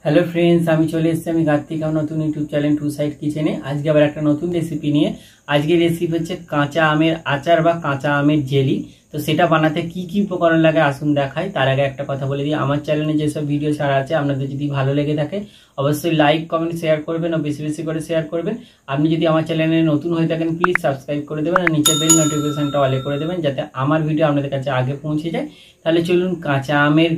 Hello friends আমি চলে এসেছি আমি কার্তিক আমার নতুন ইউটিউব চ্যানেল টু সাইড কিচেনে। আজকে আবার একটা নতুন রেসিপি নিয়ে। আজকের রেসিপি হচ্ছে কাঁচা আমের আচার বা কাঁচা আমের জেলি। তো সেটা বানাতে কি কি উপকরণ লাগে আসুন দেখাই। তার আগে একটা কথা বলে দিই, আমার চ্যানেলে যেসব ভিডিও ছাড়া আছে আপনাদের যদি ভালো লেগে থাকে অবশ্যই লাইক কমেন্ট শেয়ার করবেন ও বেশি বেশি করে শেয়ার করবেন। আপনি যদি আমার চ্যানেলে নতুন হয়ে থাকেন প্লিজ সাবস্ক্রাইব করে দেবেন আর নিচে বেল নোটিফিকেশনটা অলে করে দেবেন যাতে আমার ভিডিও আপনাদের কাছে আগে পৌঁছে যায়। তাহলে চলুন কাঁচা আমের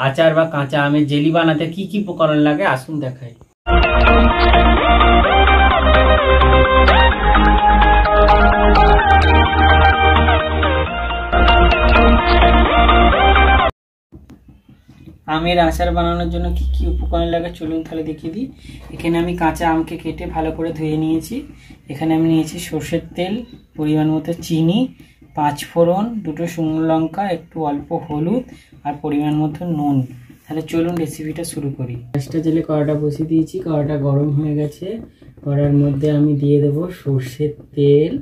আচার বা কাঁচা আমের জেলি বানাতে কি কি উপকরণ লাগে আসুন দেখাই। আমের আচার বানানোর জন্য কি কি উপকরণ লাগে চলুন তাহলে দেখিয়ে দিই। এখানে আমি কাঁচা আমকে কেটে ভালো করে ধুয়ে নিয়েছি। এখানে আমি নিয়েছি সর্ষের তেল, পরিমাণ মতো চিনি, 5 ফোড়ন, 2টো শুকনো লঙ্কা, একটু অল্প হলুদ আর পরিমাণ মতো নুন। তাহলে চলুন রেসিপিটা শুরু করি। গ্যাসটা জেলে কড়াটা বসিয়ে দিয়েছি, কড়াটা গরম হয়ে গেছে। কড়ার মধ্যে আমি দিয়ে দেবো সর্ষের তেল।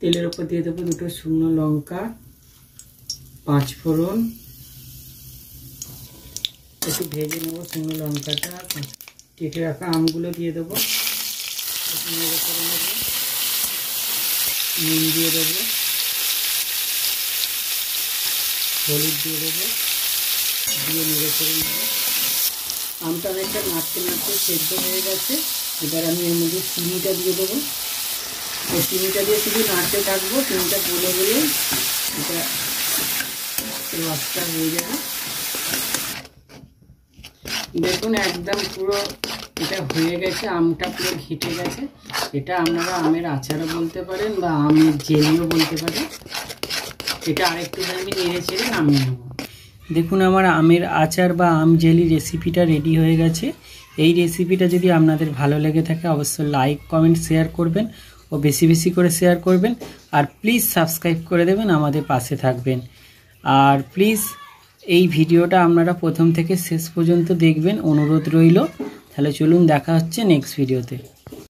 তেলের উপর দিয়ে দেবো 2টো শুকনো লঙ্কা, 5 ফোড়ন, একটু ভেজে নেবো শুকনো লঙ্কাটা। কেটে রাখা আমগুলো দিয়ে দেবো, নেড়ে করে নেবো, নুন দিয়ে দেবো, হলুদ দিয়ে দেবো, দিয়ে নেড়ে করে নেবো। আমটা অনেকটা নাড়তে নাড়তে সেদ্ধ হয়ে গেছে। এবার আমি এর মধ্যে চিনিটা দিয়ে দেবো। এই চিনিটা দিয়ে শুধু নাড়তে থাকবো, চিনিটা গলে গেলে এটা রসটা হয়ে যাবে। দেখুন একদম পুরো এটা হয়ে গেছে, আমটা পুরো ঘেটে গেছে। এটা আপনারা আমের আচারও বলতে পারেন বা আমের জেলিও বলতে পারেন। এটা আরেকটু আমি নেড়ে ছেড়ে নামিয়ে নেব। দেখুন আমার আমের আচার বা আম জেলি রেসিপিটা রেডি হয়ে গেছে। এই রেসিপিটা যদি আপনাদের ভালো লেগে থাকে অবশ্যই লাইক কমেন্ট শেয়ার করবেন ও বেশি বেশি করে শেয়ার করবেন। আর প্লিজ সাবস্ক্রাইব করে দেবেন, আমাদের পাশে থাকবেন। আর প্লিজ এই ভিডিওটা আপনারা প্রথম থেকে শেষ পর্যন্ত দেখবেন, অনুরোধ রইল। তাহলে চলুন দেখা হচ্ছে নেক্সট ভিডিওতে।